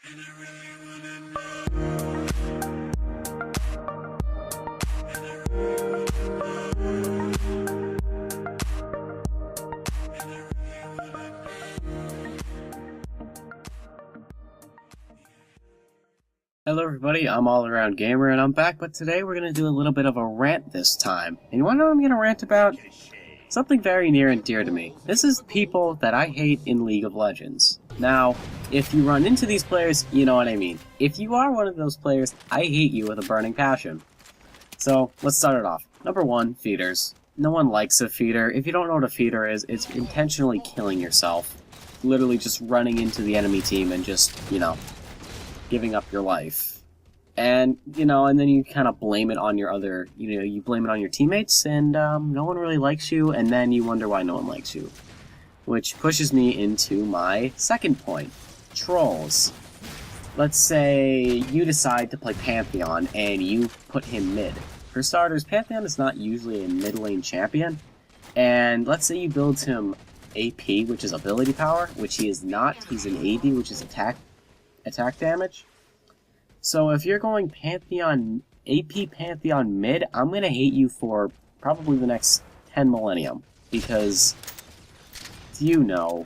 Hello everybody, I'm All Around Gamer and I'm back, but today we're going to do a little bit of a rant this time. And you want to know what I'm going to rant about? Something very near and dear to me. This is people that I hate in League of Legends. Now, if you run into these players, you know what I mean. If you are one of those players, I hate you with a burning passion. So, let's start it off. Number 1, feeders. No one likes a feeder. If you don't know what a feeder is, it's intentionally killing yourself. Literally just running into the enemy team and just, giving up your life. And, and then you kind of blame it on your other, you blame it on your teammates, and no one really likes you, and then you wonder why no one likes you. Which pushes me into my second point. Trolls. Let's say you decide to play Pantheon, and you put him mid. For starters, Pantheon is not usually a mid lane champion, and let's say you build him AP, which is ability power, which he is not. He's an AD, which is attack damage. So if you're going Pantheon, AP Pantheon mid, I'm gonna hate you for probably the next 10 millennium, because you know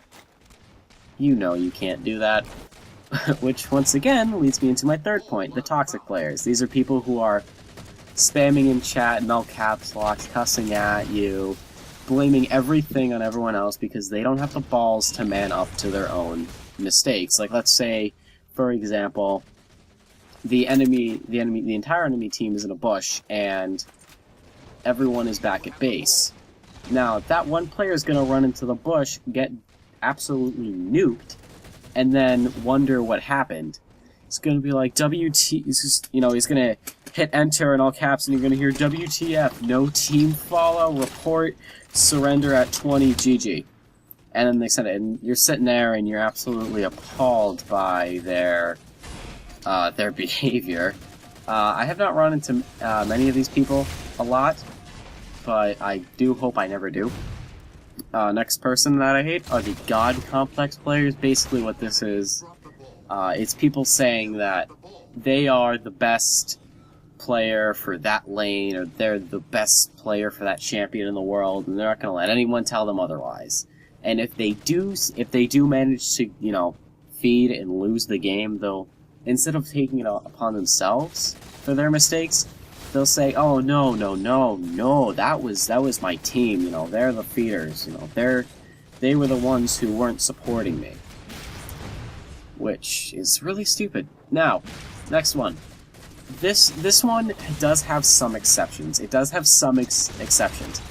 you can't do that. Which once again leads me into my third point, the toxic players. These are people who are spamming in chat and all caps locks, cussing at you, blaming everything on everyone else because they don't have the balls to man up to their own mistakes. Like, let's say, for example, the entire enemy team is in a bush and everyone is back at base. Now, that one player is going to run into the bush, get absolutely nuked, and then wonder what happened. It's going to be like he's going to hit enter in all caps, and you're going to hear WTF, no team follow, report, surrender at 20, GG. And then they send it, and you're sitting there, and you're absolutely appalled by their behavior. I have not run into many of these people a lot, but I do hope I never do. Next person that I hate are the God Complex players. Basically what this is, it's people saying that they are the best player for that lane, or they're the best player for that champion in the world, and they're not going to let anyone tell them otherwise. And if they do manage to, feed and lose the game, they'll, instead of taking it upon themselves for their mistakes, they'll say, "Oh no, that was my team. They're the feeders. They were the ones who weren't supporting me," which is really stupid. Now, next one. This one does have some exceptions. It does have some exceptions.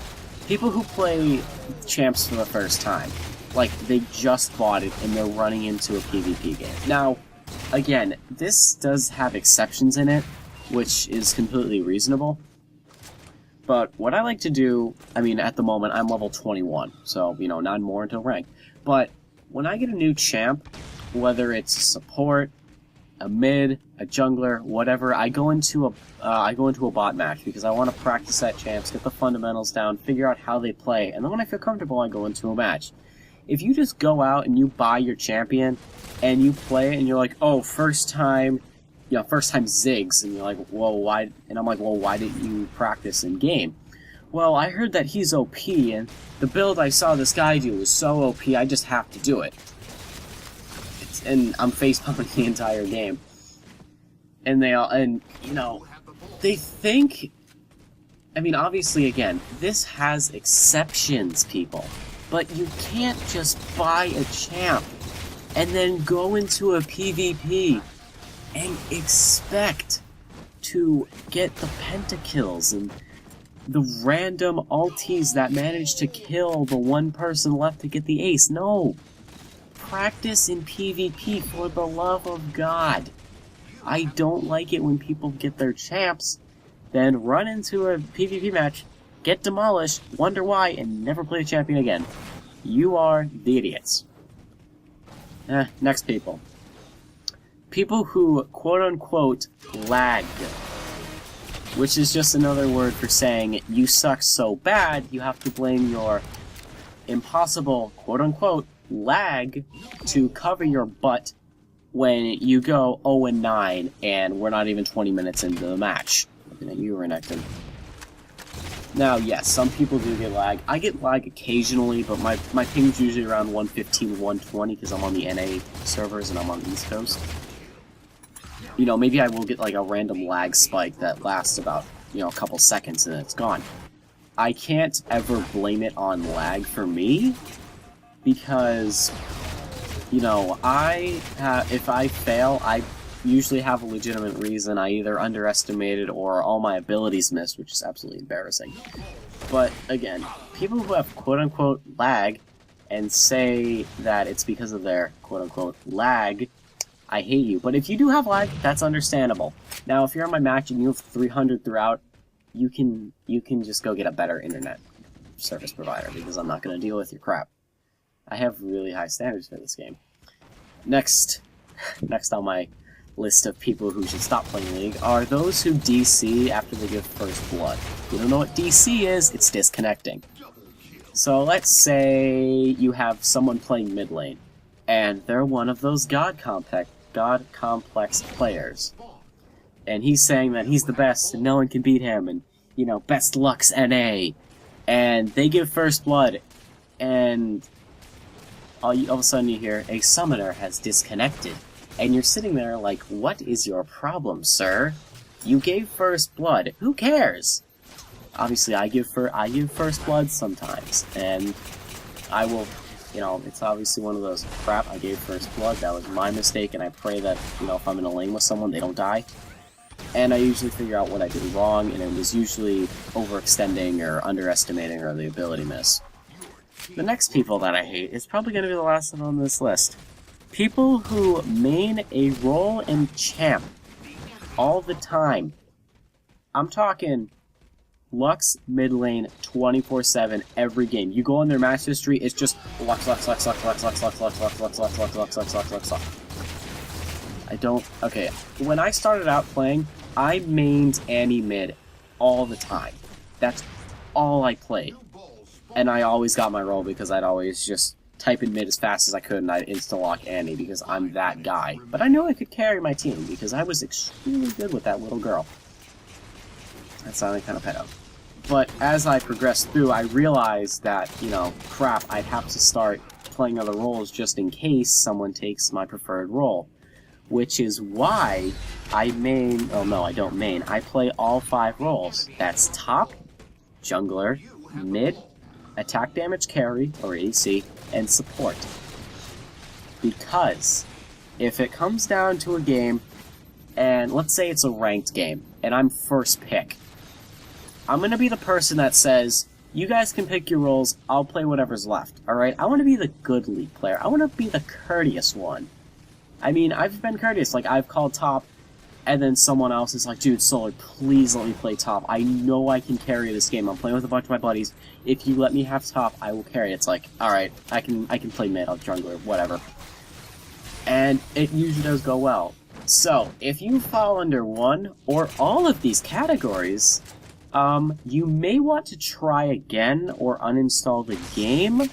People who play champs for the first time, like they just bought it and they're running into a PvP game. Now, again, this does have exceptions in it, which is completely reasonable. But what I like to do, at the moment I'm level 21, so, not more until rank. But when I get a new champ, whether it's a support, a mid, a jungler, whatever, I go into a bot match because I want to practice that champs, get the fundamentals down, figure out how they play, and then when I feel comfortable, I go into a match. If you just go out and you buy your champion and you play it and you're like, "Oh, first time Ziggs," and you're like, "Whoa, why?" And I'm like, "Well, why didn't you practice in game?" "Well, I heard that he's OP, and the build I saw this guy do was so OP, I just have to do it." And I'm facepumping the entire game. And they think, obviously, again, this has exceptions, people. But you can't just buy a champ and then go into a PvP and expect to get the pentakills and the random ultis that manage to kill the one person left to get the ace. No! Practice in PvP, for the love of God. I don't like it when people get their champs, then run into a PvP match, get demolished, wonder why, and never play a champion again. You are the idiots. Next people. People who, quote-unquote, lag. Which is just another word for saying you suck so bad, you have to blame your impossible, quote-unquote, lag to cover your butt when you go 0-9 and we're not even 20 minutes into the match. Looking at you, Renekton. Now, yes, some people do get lag. I get lag occasionally, but my ping's usually around 115, 120 because I'm on the NA servers and I'm on the East Coast. You know, maybe I will get like a random lag spike that lasts about, you know, a couple seconds and it's gone. I can't ever blame it on lag for me because, you know, if I fail, I usually have a legitimate reason. I either underestimated or all my abilities missed, which is absolutely embarrassing. But again, people who have quote-unquote lag and say that it's because of their quote-unquote lag, I hate you. But if you do have lag, that's understandable. Now, if you're on my match and you have 300 throughout, you can just go get a better internet service provider because I'm not going to deal with your crap. I have really high standards for this game. Next on my list of people who should stop playing League are those who DC after they give first blood. If you don't know what DC is, it's disconnecting. So let's say you have someone playing mid lane, and they're one of those God complex players. And he's saying that he's the best and no one can beat him, and, you know, best Lux NA. And they give first blood, and all of a sudden you hear, a summoner has disconnected. And you're sitting there like, what is your problem, sir? You gave first blood. Who cares? Obviously, I give first blood sometimes, and I will, you know, it's obviously one of those, crap, I gave first blood, that was my mistake, and I pray that, you know, if I'm in a lane with someone, they don't die. And I usually figure out what I did wrong, and it was usually overextending or underestimating or the ability miss. The next people that I hate is probably going to be the last one on this list. People who main a role in champ all the time. I'm talking Lux mid lane 24/7 every game. You go on their match history, it's just Lux, Lux, Lux, Lux, Lux, Lux, Lux, Lux, Lux, Lux, Lux, Lux, Lux, Lux, Lux, Lux, Lux. I don't... Okay, when I started out playing, I mained Annie mid all the time. That's all I played. And I always got my role because I'd always just type in mid as fast as I could and I'd insta-lock Annie because I'm that guy. But I knew I could carry my team because I was extremely good with that little girl. That sounded kind of pedo. But as I progressed through, I realized that, you know, crap, I'd have to start playing other roles just in case someone takes my preferred role. Which is why I main... Oh no, I don't main. I play all 5 roles. That's top, jungler, mid, attack damage carry, or AC, and support. Because if it comes down to a game, and let's say it's a ranked game, and I'm first pick, I'm going to be the person that says, you guys can pick your roles, I'll play whatever's left, alright? I want to be the good League player. I want to be the courteous one. I mean, I've been courteous, like, I've called top, and then someone else is like, dude, Solar, please let me play top. I know I can carry this game. I'm playing with a bunch of my buddies. If you let me have top, I will carry. It's like, alright, I can play mid, I'll jungler, whatever. And it usually does go well. So, if you fall under one or all of these categories, you may want to try again or uninstall the game.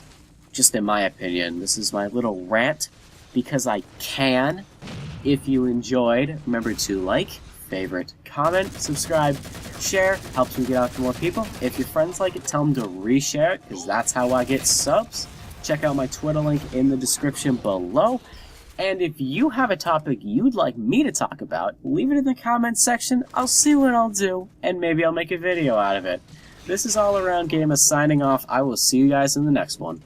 Just in my opinion. This is my little rant, because I can. If you enjoyed, remember to like, favorite, comment, subscribe, share, helps me get out to more people. If your friends like it, tell them to reshare it, because that's how I get subs. Check out my Twitter link in the description below. And if you have a topic you'd like me to talk about, leave it in the comments section. I'll see what I'll do, and maybe I'll make a video out of it. This is All Around Gamer signing off. I will see you guys in the next one.